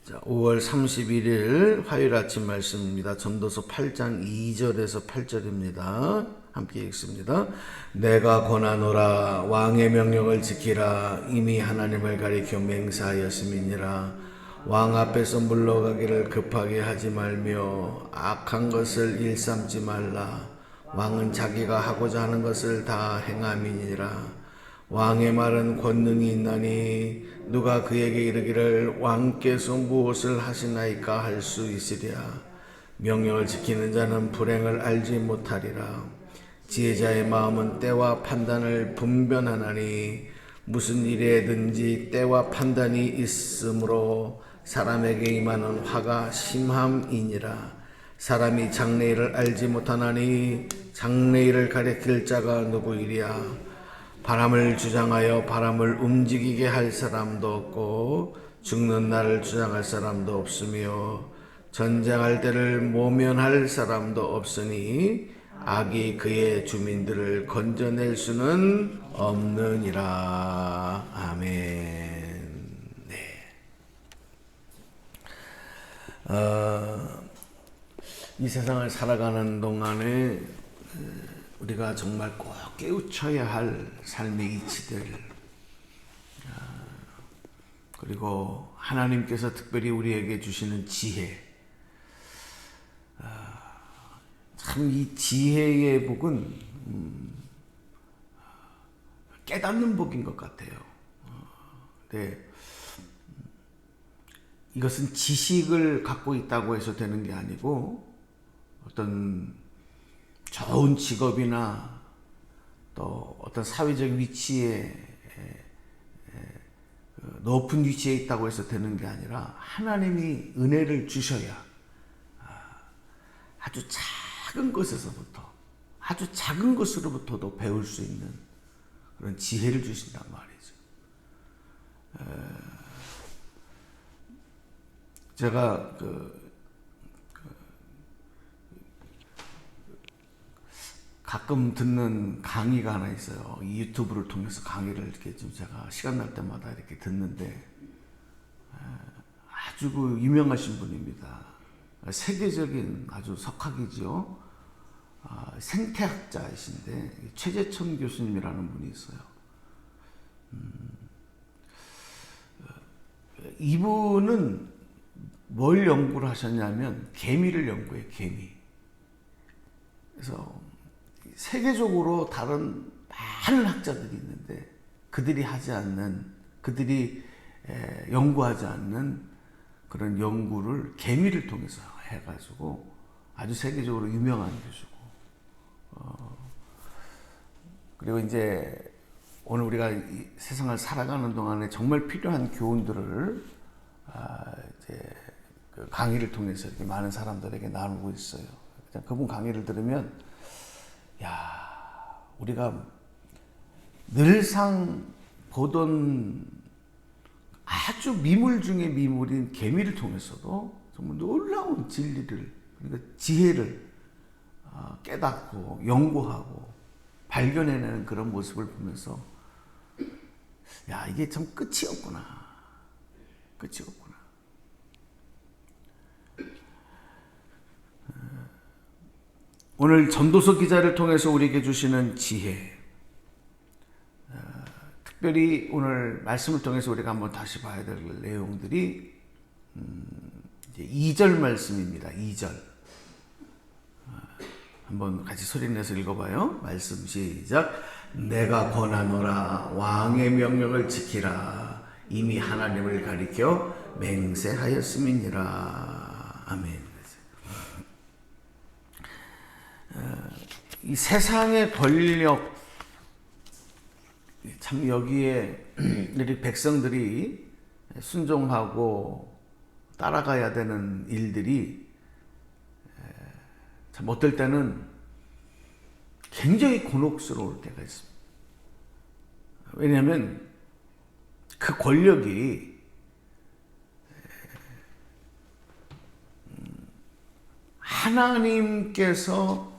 자, 5월 31일 화요일 아침 말씀입니다. 전도서 8장 2절에서 8절입니다. 함께 읽습니다. 내가 권하노라 왕의 명령을 지키라. 이미 하나님을 가리켜 맹세하였음이니라. 왕 앞에서 물러가기를 급하게 하지 말며 악한 것을 일삼지 말라. 왕은 자기가 하고자 하는 것을 다 행함이니라. 왕의 말은 권능이 있나니 누가 그에게 이르기를 왕께서 무엇을 하시나이까 할 수 있으랴. 명령을 지키는 자는 불행을 알지 못하리라. 지혜자의 마음은 때와 판단을 분별하나니 무슨 일에든지 때와 판단이 있으므로 사람에게 임하는 화가 심함이니라. 사람이 장래일을 알지 못하나니 장래일을 가리킬 자가 누구이랴. 바람을 주장하여 바람을 움직이게 할 사람도 없고 죽는 날을 주장할 사람도 없으며 전쟁할 때를 모면할 사람도 없으니 악이 그의 주민들을 건져낼 수는 없느니라. 아멘. 네. 이 세상을 살아가는 동안에 우리가 정말 꼭 깨우쳐야 할 삶의 이치들, 그리고 하나님께서 특별히 우리에게 주시는 지혜, 참 이 지혜의 복은 깨닫는 복인 것 같아요. 근데 이것은 지식을 갖고 있다고 해서 되는 게 아니고 어떤 좋은 직업이나 또 어떤 사회적 위치에 높은 위치에 있다고 해서 되는 게 아니라 하나님이 은혜를 주셔야 아주 작은 것에서부터 아주 작은 것으로부터도 배울 수 있는 그런 지혜를 주신단 말이죠. 제가 가끔 듣는 강의가 하나 있어요. 이 유튜브를 통해서 강의를 이렇게 좀 제가 시간 날 때마다 이렇게 듣는데 아주 유명하신 분입니다. 세계적인 아주 석학이죠. 생태학자이신데 최재천 교수님이라는 분이 있어요. 이분은 뭘 연구를 하셨냐면 개미를 연구해요. 개미. 그래서 세계적으로 다른 많은 학자들이 있는데 그들이 하지 않는, 그들이 연구하지 않는 그런 연구를 개미를 통해서 해가지고 아주 세계적으로 유명한 교수고, 그리고 이제 오늘 우리가 이 세상을 살아가는 동안에 정말 필요한 교훈들을 이제 그 강의를 통해서 이렇게 많은 사람들에게 나누고 있어요. 그분 강의를 들으면 우리가 늘상 보던 아주 미물 중에 미물인 개미를 통해서도 정말 놀라운 진리를, 그러니까 지혜를 깨닫고 연구하고 발견해내는 그런 모습을 보면서 이게 참 끝이 없구나. 끝이 없구나. 오늘 전도서 기자를 통해서 우리에게 주시는 지혜, 특별히 오늘 말씀을 통해서 우리가 한번 다시 봐야 될 내용들이 이제 2절 말씀입니다. 2절 한번 같이 소리내서 읽어봐요. 말씀 시작. 내가 권하노라 왕의 명령을 지키라. 이미 하나님을 가리켜 맹세하였음이니라. 아멘. 이 세상의 권력, 참 여기에 우리 백성들이 순종하고 따라가야 되는 일들이 참 어떨 때는 굉장히 곤혹스러울 때가 있습니다. 왜냐하면 그 권력이 하나님께서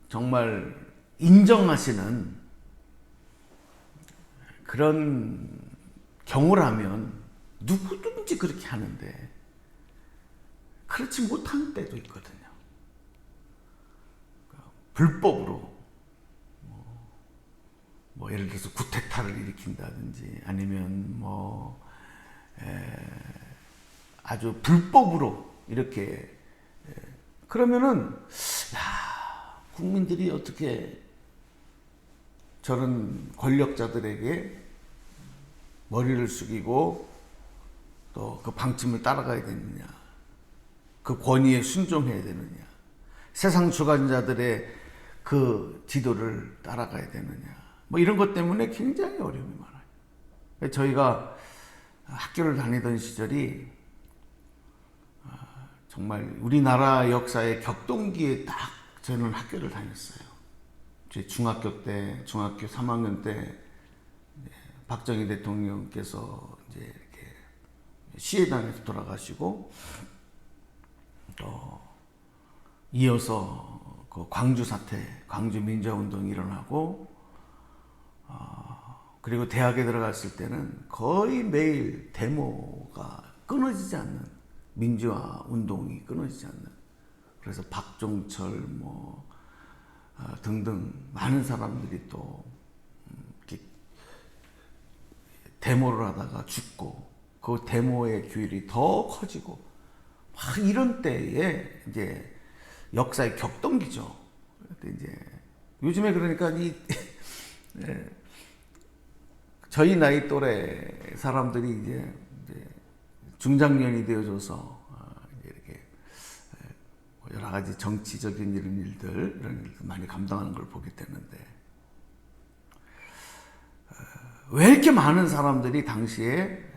정말 인정하시는 그런 경우라면 누구든지 그렇게 하는데 그렇지 못한 때도 있거든요. 불법으로 뭐 예를 들어서 구테타를 일으킨다든지 아니면 아주 불법으로 이렇게 그러면은 국민들이 어떻게 저런 권력자들에게 머리를 숙이고 또 그 방침을 따라가야 되느냐, 그 권위에 순종해야 되느냐, 세상 주관자들의 그 지도를 따라가야 되느냐, 뭐 이런 것 때문에 굉장히 어려움이 많아요. 저희가 학교를 다니던 시절이 정말 우리나라 역사의 격동기에 딱 저는 학교를 다녔어요. 제 중학교 3학년 때 박정희 대통령께서 이제 이렇게 시해당해서 돌아가시고 또 이어서 그 광주 사태, 광주 민주화운동이 일어나고 그리고 대학에 들어갔을 때는 거의 매일 데모가 끊어지지 않는 민주화 운동이 끊어지지 않는 그래서 박종철 등등 많은 사람들이 또 이렇게 데모를 하다가 죽고 그 데모의 규율이 더 커지고 막 이런 때에 이제 역사의 격동기죠. 이제 요즘에 그러니까 저희 나이 또래 사람들이 이제 중장년이 되어져서 이렇게 여러 가지 정치적인 이런 일들 많이 감당하는 걸 보게 되는데 왜 이렇게 많은 사람들이 당시에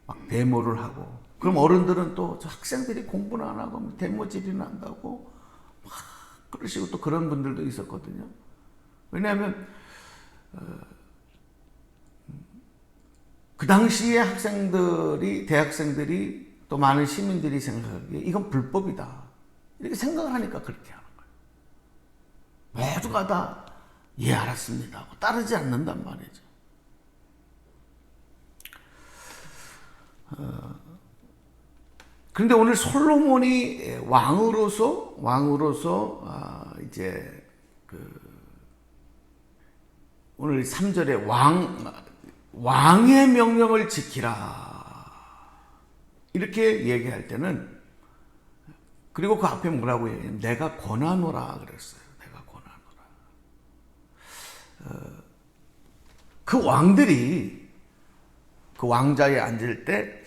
막 데모를 하고 그럼 어른들은 또 저 학생들이 공부는 안 하고 데모질이나 한다고 막 그러시고 또 그런 분들도 있었거든요. 왜냐하면 그 당시에 대학생들이 또 많은 시민들이 생각하기에 이건 불법이다. 이렇게 생각을 하니까 그렇게 하는 거예요. 모두가 다 예, 알았습니다 하고 따르지 않는단 말이죠. 그런데 오늘 솔로몬이 왕으로서 이제 오늘 3절에 왕의 명령을 지키라 이렇게 얘기할 때는 그리고 그 앞에 뭐라고 얘기해요? 내가 권하노라 그랬어요. 내가 권하노라. 그 왕들이 그 왕자에 앉을 때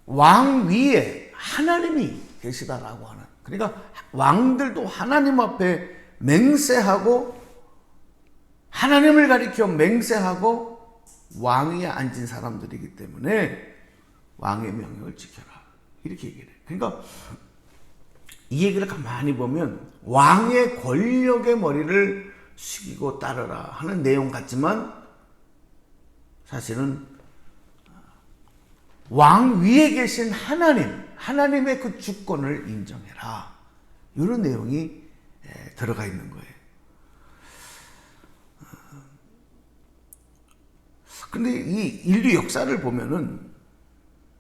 왕 위에 하나님이 계시다라고 하는 그러니까 왕들도 하나님 앞에 맹세하고 하나님을 가리켜 맹세하고 왕 위에 앉은 사람들이기 때문에 왕의 명령을 지켜라 이렇게 얘기를 해요. 그러니까 이 얘기를 가만히 보면 왕의 권력의 머리를 숙이고 따르라 하는 내용 같지만 사실은 왕 위에 계신 하나님의 그 주권을 인정해라 이런 내용이 들어가 있는 거예요. 근데 이 인류 역사를 보면은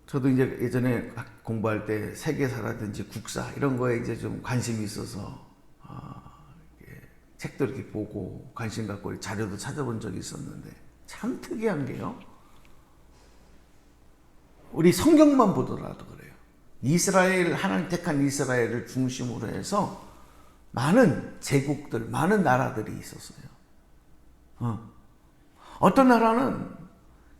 저도 이제 예전에 공부할 때 세계사라든지 국사 이런 거에 이제 좀 관심이 있어서 책도 이렇게 보고 관심 갖고 자료도 찾아본 적이 있었는데 참 특이한 게요. 우리 성경만 보더라도 그래요. 하나님 택한 이스라엘을 중심으로 해서 많은 제국들, 많은 나라들이 있었어요. 어떤 나라는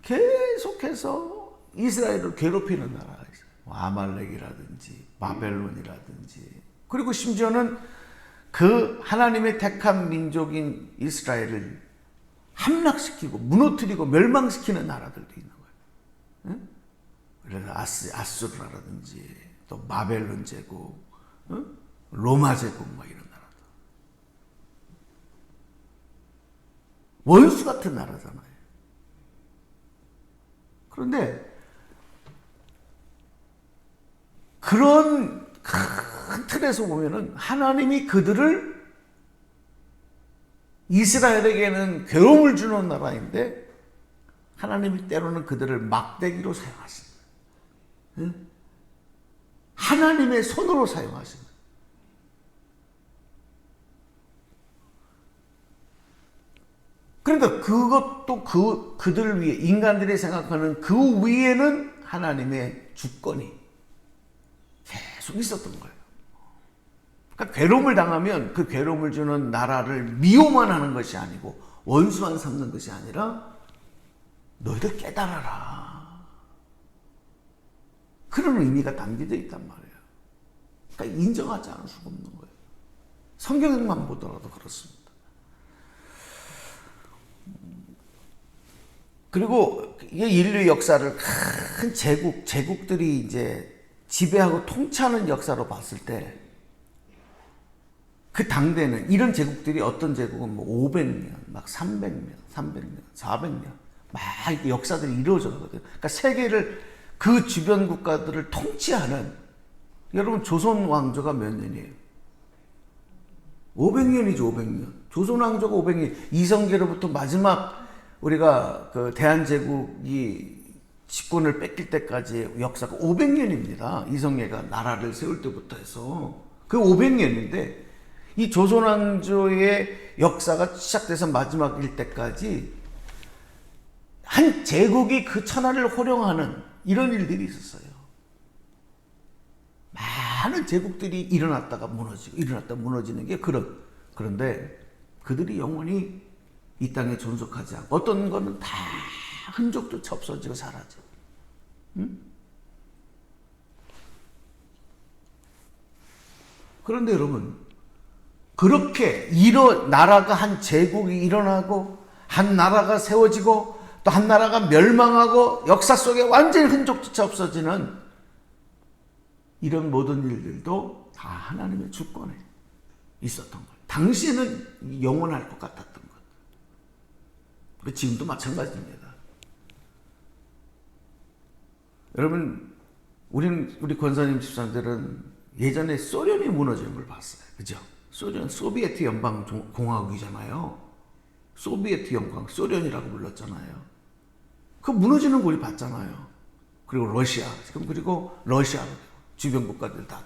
계속해서 이스라엘을 괴롭히는 나라가 있어요. 아말렉이라든지 바벨론이라든지 그리고 심지어는 그 하나님의 택한 민족인 이스라엘을 함락시키고 무너뜨리고 멸망시키는 나라들도 있는 거예요. 그래서 아수르라든지 또 바벨론 제국, 로마 제국 뭐 이런 나라들. 원수 같은 나라잖아요. 그런데 그런 큰 틀에서 보면은 하나님이 그들을 이스라엘에게는 괴로움을 주는 나라인데 하나님이 때로는 그들을 막대기로 사용하십니다. 응? 하나님의 손으로 사용하십니다. 그러니까 그것도 그들 위에, 인간들이 생각하는 그 위에는 하나님의 주권이 계속 있었던 거예요. 그러니까 괴로움을 당하면 그 괴로움을 주는 나라를 미워만 하는 것이 아니고 원수만 삼는 것이 아니라 너희들 깨달아라. 그런 의미가 담겨져 있단 말이에요. 그러니까 인정하지 않을 수가 없는 거예요. 성경만 보더라도 그렇습니다. 그리고 이게 인류 역사를 큰 제국들이 이제 지배하고 통치하는 역사로 봤을 때 그 당대는 이런 제국들이 어떤 제국은 뭐 500년, 막 300년, 400년 막 역사들이 이루어졌거든요. 그러니까 세계를 그 주변 국가들을 통치하는 여러분 조선 왕조가 몇 년이에요? 500년이죠, 500년. 조선 왕조가 500년. 이성계로부터 마지막 우리가 그 대한제국이 집권을 뺏길 때까지 역사가 500년입니다. 이성계가 나라를 세울 때부터 해서. 그 500년인데 이 조선왕조의 역사가 시작돼서 마지막일 때까지 한 제국이 그 천하를 호령하는 이런 일들이 있었어요. 많은 제국들이 일어났다가 무너지는 게 그런데 그들이 영원히 이 땅에 존속하지 않고 어떤 거는 다 흔적조차 없어지고 사라져. 응? 그런데 여러분, 그렇게 나라가 한 제국이 일어나고 한 나라가 세워지고 또 한 나라가 멸망하고 역사 속에 완전히 흔적조차 없어지는 이런 모든 일들도 다 하나님의 주권에 있었던 거예요. 당시에는 영원할 것 같았던 것. 지금도 마찬가지입니다. 여러분, 우리 권사님 집사님들은 예전에 소련이 무너지는 걸 봤어요. 그죠? 소비에트 연방공화국이잖아요. 소비에트 연방, 소련이라고 불렀잖아요. 그 무너지는 걸 우리 봤잖아요. 그리고 러시아, 주변 국가들 다.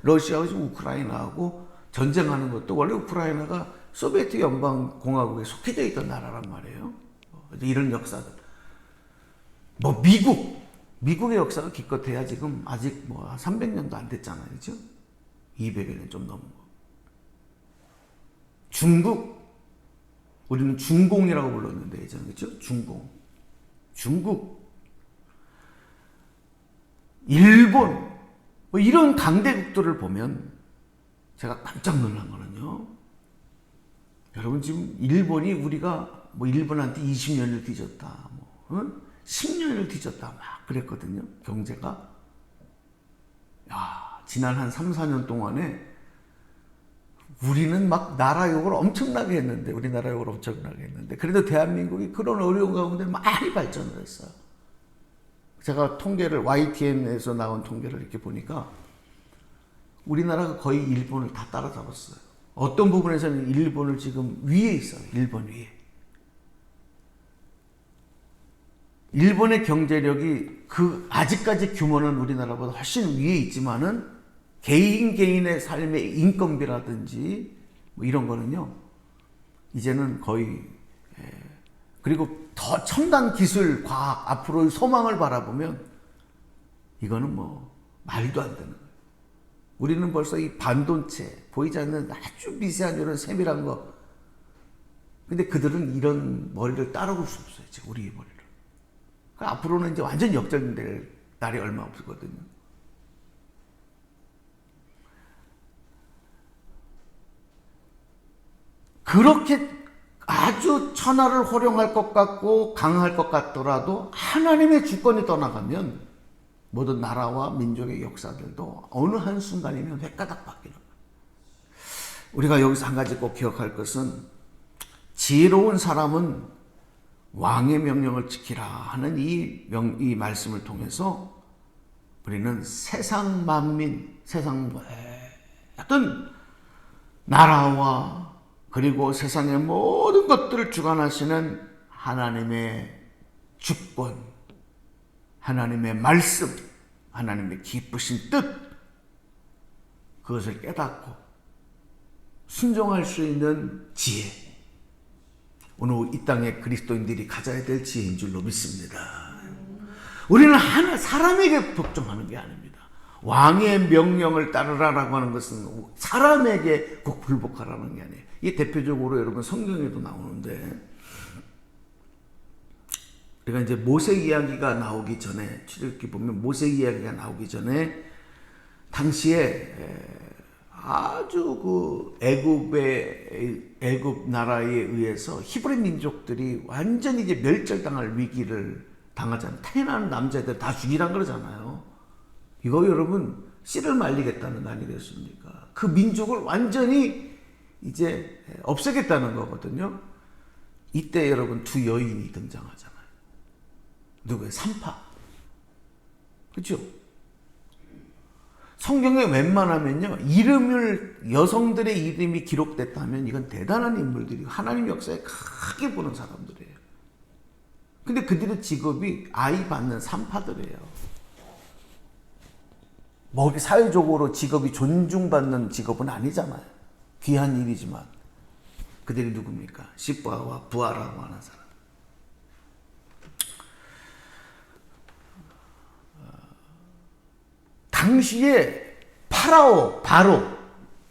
러시아가 지금 우크라이나하고 전쟁하는 것도 원래 우크라이나가 소비에트 연방공화국에 속해져 있던 나라란 말이에요. 이런 역사들. 뭐 미국의 역사가 기껏해야 지금 아직 뭐 300년도 안 됐잖아요. 그죠? 200여 년 좀 넘은 거. 중국, 우리는 중공이라고 불렀는데 예전에, 그죠? 중국, 일본, 뭐 이런 강대국들을 보면 제가 깜짝 놀란 거는요. 여러분 지금 일본이 우리가 뭐 일본한테 20년을 뒤졌다, 10년을 뒤졌다 막 그랬거든요. 경제가. 야, 지난 한 3, 4년 동안에 우리는 막 나라 욕을 엄청나게 했는데, 그래도 대한민국이 그런 어려운 가운데 많이 발전을 했어요. 제가 통계를, YTN에서 나온 통계를 이렇게 보니까 우리나라가 거의 일본을 다 따라잡았어요. 어떤 부분에서는 일본을 지금 위에 있어요. 일본 위에. 일본의 경제력이 아직까지 규모는 우리나라보다 훨씬 위에 있지만은 개인의 삶의 인건비라든지 뭐 이런 거는요, 이제는 거의, 그리고 더 첨단 기술, 과학, 앞으로의 소망을 바라보면 이거는 뭐 말도 안 되는 거예요. 우리는 벌써 이 반도체, 보이지 않는 아주 미세한 이런 세밀한 거. 근데 그들은 이런 머리를 따라올 수 없어요. 지금 우리의 머리를. 그러니까 앞으로는 이제 완전 역전될 날이 얼마 없거든요. 그렇게 아주 천하를 호령할 것 같고 강할 것 같더라도 하나님의 주권이 떠나가면 모든 나라와 민족의 역사들도 어느 한순간이면 획가닥 바뀌는 거예요. 우리가 여기서 한 가지 꼭 기억할 것은 지혜로운 사람은 왕의 명령을 지키라 하는 이 말씀을 통해서 우리는 세상 만민, 세상 모든 나라와 그리고 세상의 모든 것들을 주관하시는 하나님의 주권, 하나님의 말씀, 하나님의 기쁘신 뜻, 그것을 깨닫고 순종할 수 있는 지혜, 오늘 이 땅에 그리스도인들이 가져야 될 지혜인 줄로 믿습니다. 우리는 하나 사람에게 복종하는 게 아닙니다. 왕의 명령을 따르라라고 하는 것은 사람에게 꼭 불복하라는 게 아니에요. 이게 대표적으로 여러분 성경에도 나오는데, 우리가 이제 모세 이야기가 나오기 전에, 출애굽기 보면 모세 이야기가 나오기 전에 당시에 아주 그 애굽 나라에 의해서 히브리 민족들이 완전히 이제 멸절당할 위기를 당하잖아요. 태어나는 남자들 다 죽이란 그러잖아요. 이거 여러분 씨를 말리겠다는 거 아니겠습니까? 그 민족을 완전히 이제 없애겠다는 거거든요. 이때 여러분 두 여인이 등장하잖아요. 누구예요? 산파. 그렇죠? 성경에 웬만하면요, 여성들의 이름이 기록됐다면 이건 대단한 인물들이 하나님 역사에 크게 보는 사람들이에요. 근데 그들의 직업이 아이 받는 산파들이에요. 뭐 사회적으로 직업이 존중받는 직업은 아니잖아요. 귀한 일이지만. 그들이 누굽니까? 시바와 부하라고 하는 사람. 당시에 바로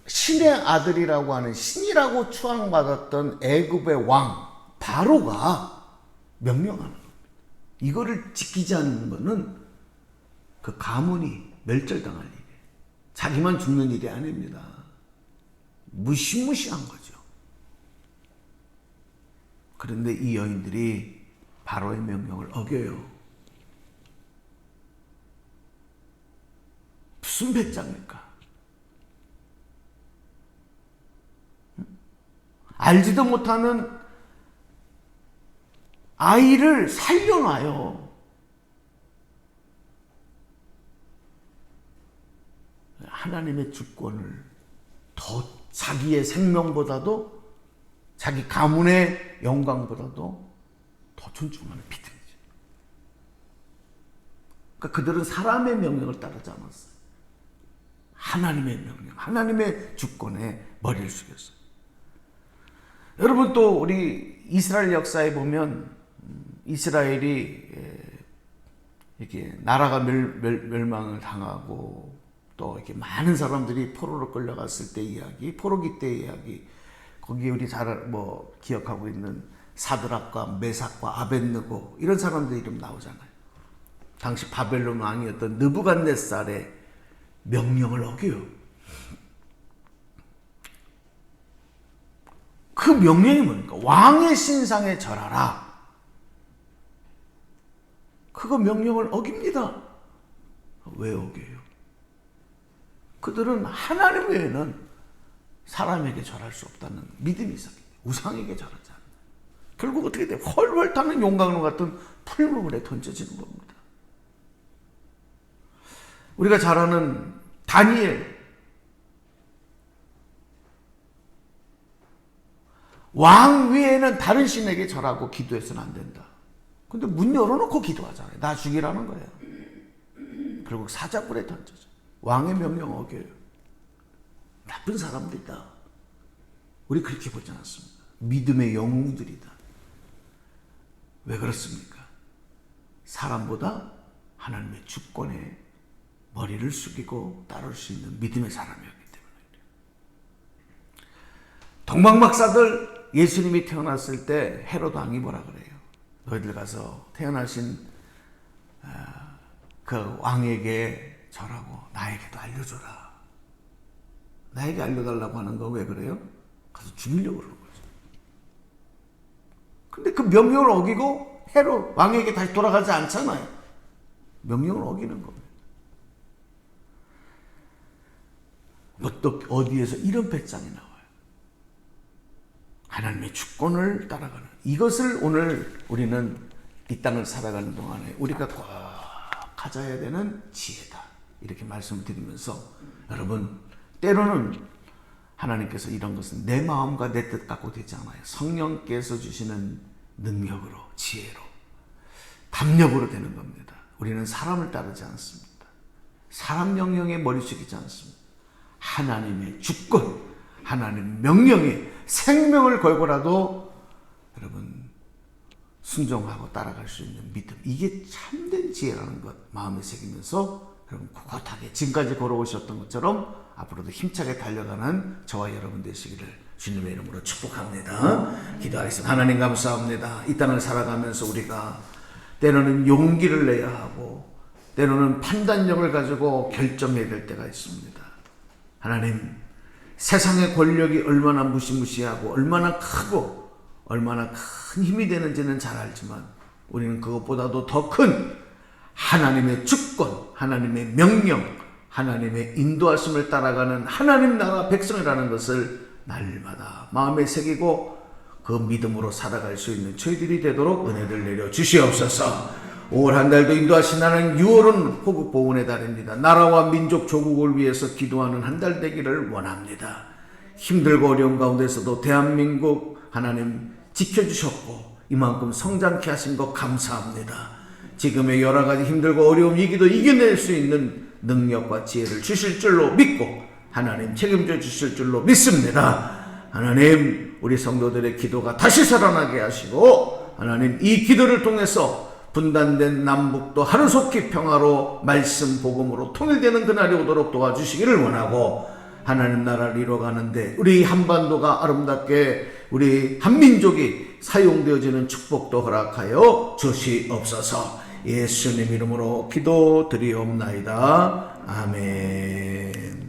신의 아들이라고 하는, 신이라고 추앙받았던 애굽의 왕 바로가 명령하는 겁니다. 이거를 지키지 않는 것은 그 가문이 멸절당할 일이에요. 자기만 죽는 일이 아닙니다. 무시무시한 거죠. 그런데 이 여인들이 바로의 명령을 어겨요. 무슨 배짱입니까? 알지도 못하는 아이를 살려놔요. 하나님의 주권을 더 자기의 생명보다도, 자기 가문의 영광보다도 더 존중하는 믿음이죠. 그러니까 그들은 사람의 명령을 따르지 않았어요. 하나님의 명령, 하나님의 주권에 머리를 숙였어요. 여러분, 또 우리 이스라엘 역사에 보면 이스라엘이 이렇게 나라가 멸망을 당하고 또 이렇게 많은 사람들이 포로로 끌려갔을 때 이야기, 포로기 때 이야기, 거기에 우리 잘 기억하고 있는 사드락과 메삭과 아벳느고 이런 사람들 이름 나오잖아요. 당시 바벨론 왕이었던 느부갓네살의 명령을 어겨요. 그 명령이 뭡니까? 왕의 신상에 절하라. 그거 명령을 어깁니다. 왜 어겨요? 그들은 하나님 외에는 사람에게 절할 수 없다는 믿음이 있었기 때문에 우상에게 절하지 않는다. 결국 어떻게 돼요? 헐헐 타는 용광로 같은 풀무불에 던져지는 겁니다. 우리가 잘 아는 다니엘, 왕 위에는 다른 신에게 절하고 기도해서는 안 된다. 근데 문 열어놓고 기도하잖아요. 나 죽이라는 거예요. 결국 사자불에 던져져. 왕의 명령 어겨요. 나쁜 사람들이다. 우리 그렇게 보지 않았습니다. 믿음의 영웅들이다. 왜 그렇습니까? 사람보다 하나님의 주권에 머리를 숙이고 따를 수 있는 믿음의 사람이었기 때문에. 동방박사들 예수님이 태어났을 때 헤롯 왕이 뭐라 그래요? 너희들 가서 태어나신 그 왕에게 절하고 나에게도 알려줘라. 나에게 알려달라고 하는 거 왜 그래요? 가서 죽이려고 그러는 거죠. 근데 그 명령을 어기고 헤롯 왕에게 다시 돌아가지 않잖아요. 명령을 어기는 겁니다. 또 어디에서 이런 배짱이 나와요? 하나님의 주권을 따라가는, 이것을 오늘 우리는 이 땅을 살아가는 동안에 우리가 꼭 가져야 되는 지혜다. 이렇게 말씀을 드리면서, 여러분, 때로는 하나님께서 이런 것은 내 마음과 내 뜻 갖고 되지 않아요. 성령께서 주시는 능력으로, 지혜로 담력으로 되는 겁니다. 우리는 사람을 따르지 않습니다. 사람 명령에 머리 숙이지 않습니다. 하나님의 주권, 하나님의 명령에 생명을 걸고라도 여러분 순종하고 따라갈 수 있는 믿음, 이게 참된 지혜라는 것 마음에 새기면서 여러분 꿋꿋하게 지금까지 걸어오셨던 것처럼 앞으로도 힘차게 달려가는 저와 여러분 되시기를 주님의 이름으로 축복합니다. 기도하겠습니다. 하나님 감사합니다. 이 땅을 살아가면서 우리가 때로는 용기를 내야 하고 때로는 판단력을 가지고 결정해야 될 때가 있습니다. 하나님, 세상의 권력이 얼마나 무시무시하고 얼마나 크고 얼마나 큰 힘이 되는지는 잘 알지만 우리는 그것보다도 더 큰 하나님의 주권, 하나님의 명령, 하나님의 인도하심을 따라가는 하나님 나라 백성이라는 것을 날마다 마음에 새기고 그 믿음으로 살아갈 수 있는 저희들이 되도록 은혜를 내려 주시옵소서. 5월 한 달도 인도하시나는 6월은 호국 보훈의 달입니다. 나라와 민족 조국을 위해서 기도하는 한 달 되기를 원합니다. 힘들고 어려운 가운데서도 대한민국 하나님 지켜주셨고 이만큼 성장케 하신 것 감사합니다. 지금의 여러 가지 힘들고 어려움 위기도 이겨낼 수 있는 능력과 지혜를 주실 줄로 믿고 하나님 책임져 주실 줄로 믿습니다. 하나님, 우리 성도들의 기도가 다시 살아나게 하시고 하나님 이 기도를 통해서 분단된 남북도 하루속히 평화로 말씀 복음으로 통일되는 그날이 오도록 도와주시기를 원하고 하나님 나라를 이뤄가는데 우리 한반도가 아름답게 우리 한민족이 사용되어지는 축복도 허락하여 주시옵소서. 예수님 이름으로 기도드리옵나이다. 아멘.